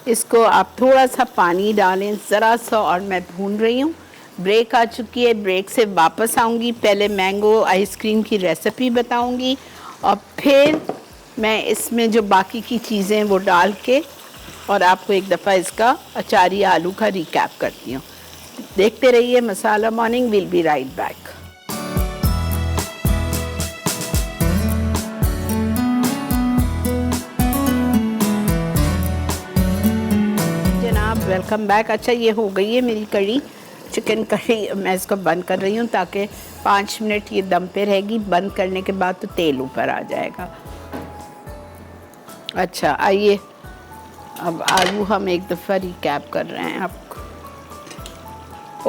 इसको आप थोड़ा सा पानी डालें ज़रा सा, और मैं भून रही हूँ। ब्रेक आ चुकी है, ब्रेक से वापस आऊँगी। पहले मैंगो आइसक्रीम की रेसिपी बताऊँगी, और फिर मैं इसमें जो बाकी की चीज़ें हैं वो डाल के और आपको एक दफ़ा इसका अचारी आलू का रिकैप करती हूँ। देखते रहिए Masala morning, will be right back. जनाब, वेलकम बैक। अच्छा, ये हो गई है मेरी कड़ी, चिकन कड़ी। मैं इसको बंद कर रही हूँ ताकि 5 मिनट ये दम पे रहेगी। बंद करने के बाद तो तेल ऊपर आ जाएगा। अच्छा, आइए अब आलू हम एक दफ़ा रिकैप कर रहे हैं आपको।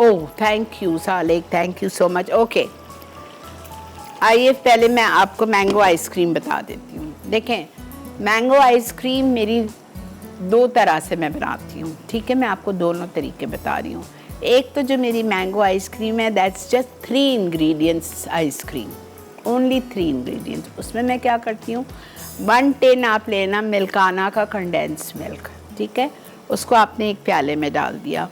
ओह, थैंक यू सालेक, thank you so much. Okay, आइए पहले मैं आपको मैंगो आइसक्रीम बता देती हूँ। देखें, मैंगो आइसक्रीम मेरी 2 तरह से मैं बनाती हूँ, ठीक है। मैं आपको दोनों तरीके बता रही हूँ। एक तो जो मेरी मैंगो आइसक्रीम है, that's just 3 ingredients ice cream, only 3 ingredients. उसमें मैं क्या करती हूँ, 1 टिन आप लेना मिल्काना का कंडेंस मिल्क, ठीक है। उसको आपने एक प्याले में डाल दिया।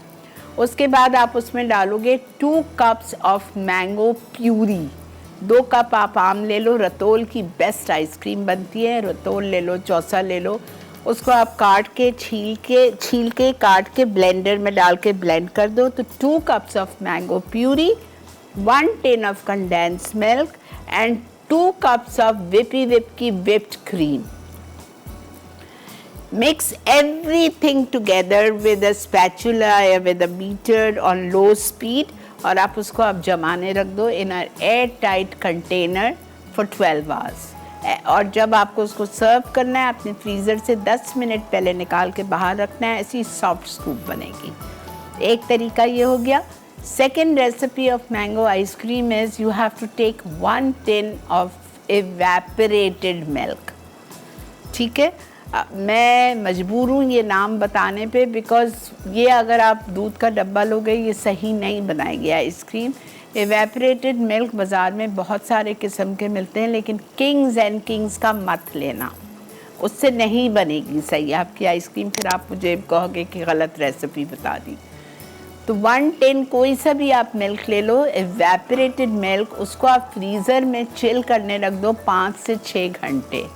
उसके बाद आप उसमें डालोगे 2 cups of mango puree. 2 cup आप आम ले लो, रतोल की बेस्ट आइसक्रीम बनती है। रतोल ले लो, चौसा ले लो, उसको आप काट के छील के काट के ब्लेंडर में डाल के ब्लेंड कर दो। तो 2 cups of mango puree, 1 tin of condense milk and 2 cups of whip की whipped cream. Mix everything together with a spatula or with a beater on low speed, और आप उसको आप जमाने रख दो in an air-tight container for 12 hours. और जब आपको उसको सर्व करना है, अपने फ्रीज़र से 10 मिनट पहले निकाल के बाहर रखना है, ऐसी सॉफ्ट स्कूप बनेगी। एक तरीका ये हो गया। Second recipe of mango ice cream is you have to take 1 tin of evaporated milk, ठीक है। मैं मजबूर हूँ ये नाम बताने पे, बिकॉज़ ये अगर आप दूध का डब्बा लोगे ये सही नहीं बनाएगी आइसक्रीम। एवेपोरेटेड मिल्क बाज़ार में बहुत सारे किस्म के मिलते हैं, लेकिन किंग्स एंड किंग्स का मत लेना, उससे नहीं बनेगी सही आपकी आइसक्रीम। फिर आप मुझे कहोगे कि गलत रेसिपी बता दी। तो 1 टिन कोई सा भी आप मिल्क ले लो, एवेपोरेटेड मिल्क, उसको आप फ्रीज़र में चिल करने रख दो 5 से 6 घंटे।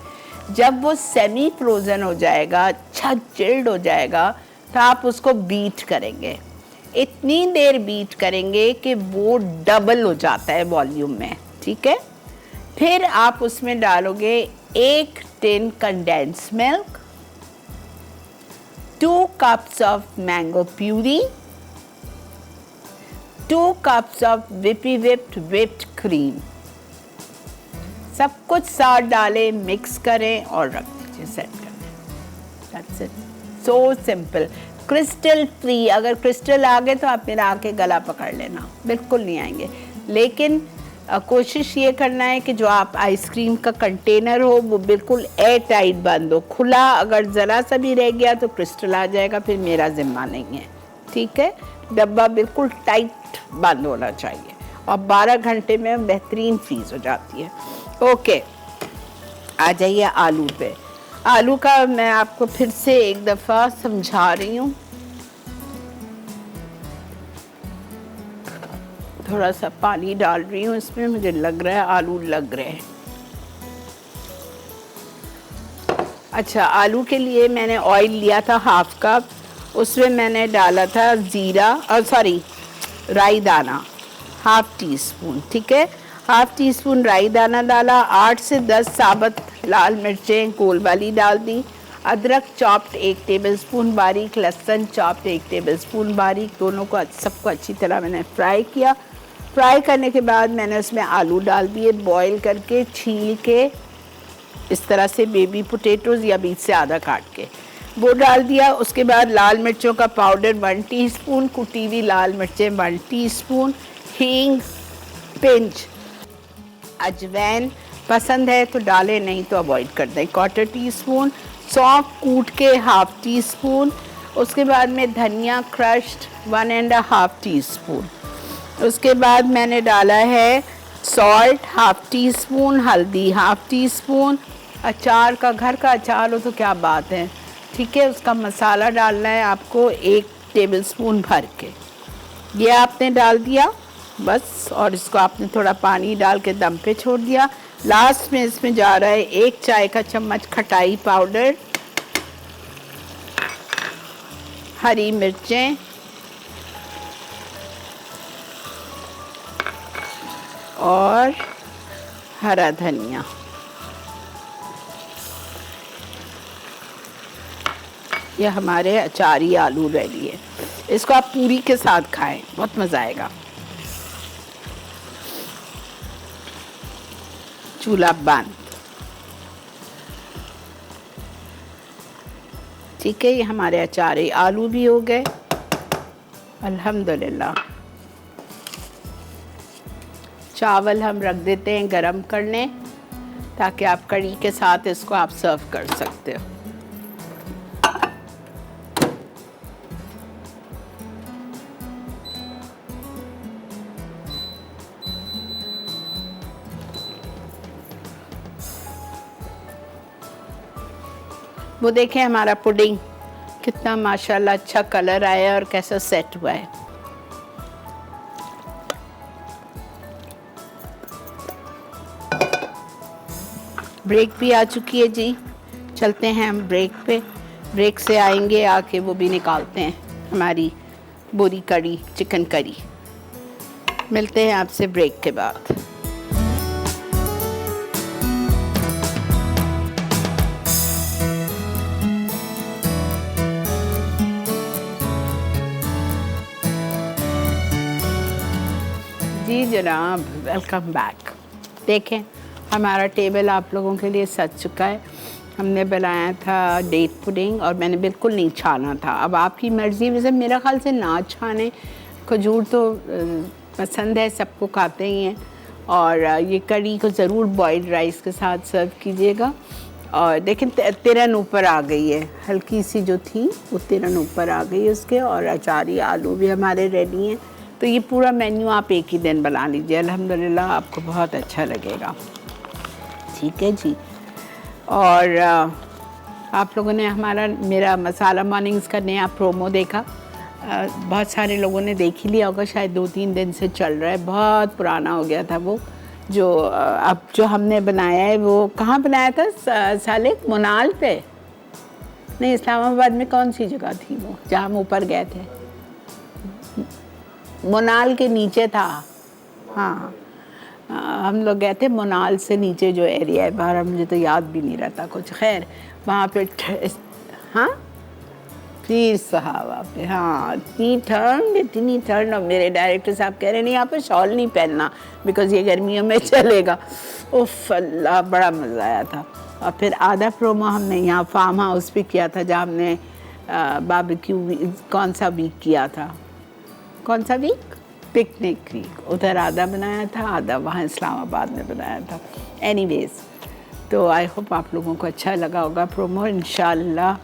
जब वो सेमी फ्रोज़न हो जाएगा, अच्छा चिल्ड हो जाएगा, तो आप उसको बीट करेंगे। इतनी देर बीट करेंगे कि वो डबल हो जाता है वॉल्यूम में, ठीक है। फिर आप उसमें डालोगे 1 tin condense milk, 2 cups of mango puree, 2 cups of whipped cream, सब कुछ साथ डालें, मिक्स करें और रख दीजिए सेट करने। That's it, so simple. Crystal free, अगर क्रिस्टल आ गए तो आप मेरा आके गला पकड़ लेना, बिल्कुल नहीं आएंगे। लेकिन कोशिश ये करना है कि जो आप आइसक्रीम का कंटेनर हो वो बिल्कुल एयर टाइट बंद हो। खुला अगर ज़रा सा भी रह गया तो क्रिस्टल आ जाएगा, फिर मेरा ज़िम्मा नहीं है, ठीक है। डब्बा बिल्कुल टाइट बंद होना चाहिए और 12 घंटे में बेहतरीन फ्रीज़ हो जाती है। ओके, आ जाइए आलू पे। आलू का मैं आपको फिर से एक दफ़ा समझा रही हूँ। थोड़ा सा पानी डाल रही हूँ इसमें, मुझे लग रहा है आलू लग रहे हैं। अच्छा, आलू के लिए मैंने ऑयल लिया था 1/2 कप, उसमें मैंने डाला था ज़ीरा और राई दाना 1/2 टीस्पून, ठीक है। 1/2 टीस्पून राई दाना डाला, 8 से 10 साबुत लाल मिर्चें गोल वाली डाल दी, अदरक चॉप्ड 1 टेबलस्पून बारीक, लहसुन चॉप्ड 1 टेबलस्पून बारीक, दोनों को सबको अच्छी तरह मैंने फ्राई किया। फ्राई करने के बाद मैंने उसमें आलू डाल दिए, बॉईल करके छील के, इस तरह से बेबी पोटैटोज़ या बीच से आधा काट के वो डाल दिया। उसके बाद लाल मिर्चों का पाउडर 1 टीस्पून, कुटी हुई लाल मिर्चें 1 टीस्पून, हींग पिंच, अजवाइन पसंद है तो डालें, नहीं तो अवॉइड कर दें, 1/4 टीस्पून, सौंफ कूट के 1/2 टीस्पून। उसके बाद में धनिया क्रश्ड 1.5 टीस्पून। उसके बाद मैंने डाला है सॉल्ट 1/2 टीस्पून, हल्दी 1/2 टीस्पून। अचार का, घर का अचार हो तो क्या बात है, ठीक है। उसका मसाला डालना है आपको 1 टेबलस्पून भर के, ये आपने डाल दिया बस, और इसको आपने थोड़ा पानी डाल के दम पे छोड़ दिया। लास्ट में इसमें जा रहा है 1 चाय का चम्मच खटाई पाउडर, हरी मिर्चें और हरा धनिया। ये हमारे अचारी आलू रेडी है। इसको आप पूरी के साथ खाएं, बहुत मज़ा आएगा। चूल्हा बंद, ठीक है। ये हमारे अचारी आलू भी हो गए, अल्हम्दुलिल्लाह। चावल हम रख देते हैं गरम करने, ताकि आप कड़ी के साथ इसको आप सर्व कर सकते हो। वो देखें हमारा पुडिंग कितना माशाल्लाह अच्छा कलर आया है और कैसा सेट हुआ है। ब्रेक भी आ चुकी है जी, चलते हैं हम ब्रेक पे। ब्रेक से आएंगे, आके वो भी निकालते हैं हमारी बोरी कड़ी, चिकन करी। मिलते हैं आपसे ब्रेक के बाद। जी जनाब, वेलकम बैक। देखें हमारा टेबल आप लोगों के लिए सज चुका है। हमने बनाया था डेट पुडिंग और मैंने बिल्कुल नहीं छाना था। अब आपकी मर्ज़ी, वैसे मेरा ख़्याल से ना छाने, खजूर तो पसंद है, सबको खाते ही हैं। और ये कड़ी को ज़रूर बॉइल्ड राइस के साथ सर्व कीजिएगा। और देखें तिरन ऊपर आ गई है, हल्की सी जो थी वो तिरन ऊपर आ गई है उसके। और अचारी आलू भी हमारे रेडी हैं। तो तो ये पूरा मेन्यू आप एक ही दिन बना लीजिए, अल्हम्दुलिल्लाह आपको बहुत अच्छा लगेगा। ठीक है जी। और आप लोगों ने मेरा मसाला मॉर्निंग्स का नया प्रोमो देखा, बहुत सारे लोगों ने देख ही लिया होगा, शायद 2-3 दिन से चल रहा है, बहुत पुराना हो गया था वो। जो अब जो हमने बनाया है वो कहाँ बनाया था सालिक? मोनाल पे नहीं, इस्लामाबाद में कौन सी जगह थी वो जहाँ हम ऊपर गए थे? मोनाल के नीचे था। हाँ, हम लोग गए थे मोनाल से नीचे जो एरिया है बाहर, मुझे तो याद भी नहीं रहता कुछ। खैर वहाँ पे हाँ पीर सहाबा पे, हाँ इतनी ठंड। और मेरे डायरेक्टर साहब कह रहे नहीं यहाँ पे शॉल नहीं पहनना बिकॉज़ ये गर्मियों में चलेगा। उफ अल्लाह, बड़ा मज़ा आया था। और फिर आधा प्रोमो हमने यहाँ फार्म हाउस पे किया था जहाँ हमने बारबेक्यू कौन सा वीक किया था, कौन सा वीक? Picnic week. उधर आधा बनाया था, आधा वहाँ इस्लामाबाद में बनाया था। एनीवेज, तो आई होप आप लोगों को अच्छा लगा होगा प्रोमो। इंशाल्लाह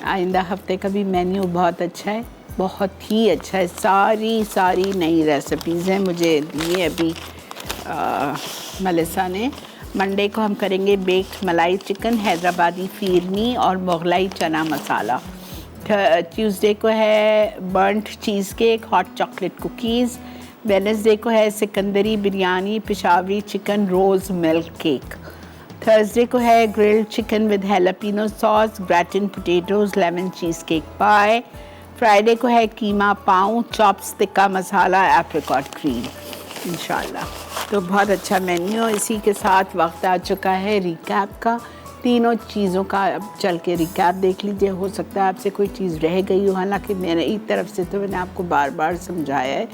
आइंदा हफ्ते का भी मेन्यू बहुत अच्छा है, बहुत ही अच्छा है। सारी नई रेसिपीज़ हैं मुझे दी अभी मलिसा ने। मंडे को हम करेंगे बेक्ड मलाई चिकन, हैदराबादी फीरनी और मुगलाई चना मसाला। ट्यूसडे को है burnt cheese cake, hot chocolate cookies. Wednesday को है Sikandari biryani, Peshawari chicken rose milk cake. Thursday को है grilled chicken with jalapeno sauce, gratin potatoes, lemon cheese cake pie. Friday को है keema pav, chops tikka masala, apricot cream इंशाल्लाह। तो बहुत अच्छा मेन्यू। इसी के साथ वक्त आ चुका है रिकैप का। तीनों चीज़ों का अब चल के रिकैप देख लीजिए, हो सकता है आपसे कोई चीज़ रह गई हो, हालांकि मेरे एक तरफ से तो मैंने आपको बार बार समझाया है।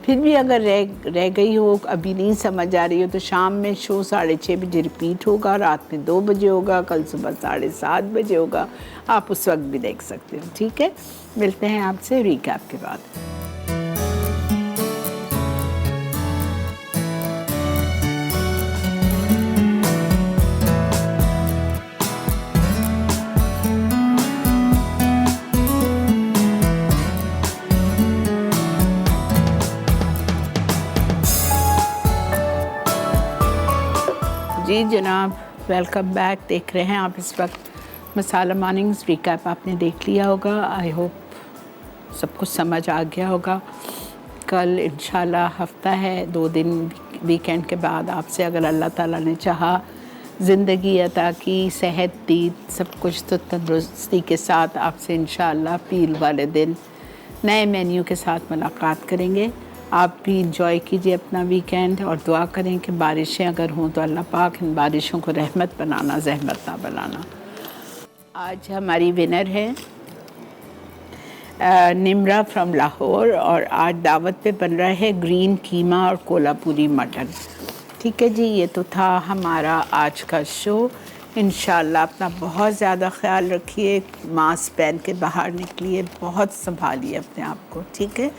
फिर भी अगर रह गई हो, अभी नहीं समझ आ रही हो, तो शाम में शो 6:30 बजे रिपीट होगा, रात में 2 बजे होगा, कल सुबह 7:30 बजे होगा। आप उस वक्त भी देख सकते हो। ठीक है, मिलते हैं आपसे रिकैप के बाद। जी जनाब, वेलकम बैक। देख रहे हैं आप इस वक्त मसाला मॉर्निंग्स। रिकैप आपने देख लिया होगा। आई होप सब कुछ समझ आ गया होगा। कल इंशाल्लाह हफ्ता है, 2 दिन वीकेंड के बाद आपसे अगर अल्लाह ताला ने चाहा, ज़िंदगी अता की, सेहत दी, सब कुछ, तो तंदुरुस्ती के साथ आपसे इंशाल्लाह पीर वाले दिन नए मेन्यू के साथ मुलाकात करेंगे। आप भी इंजॉय कीजिए अपना वीकेंड और दुआ करें कि बारिशें अगर हों तो अल्लाह पाक इन बारिशों को रहमत बनाना, ज़हमत ना बनाना। आज हमारी विनर है निम्रा फ्रॉम लाहौर, और आज दावत पे बन रहा है ग्रीन कीमा और कोल्हापुरी मटन। ठीक है जी, ये तो था हमारा आज का शो। इंशाल्लाह अपना बहुत ज़्यादा ख्याल रखिए, मास्क पहन के बाहर निकलिए, बहुत संभालिए अपने आप को। ठीक है,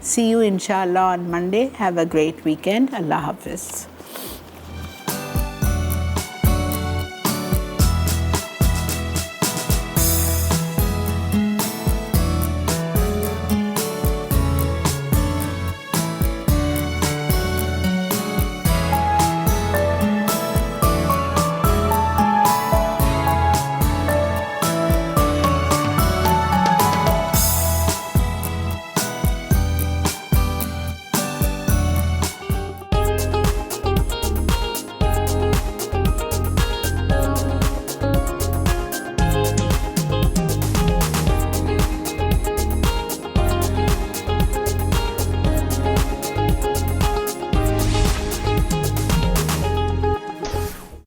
see you inshallah on Monday. Have a great weekend. Allah Hafiz.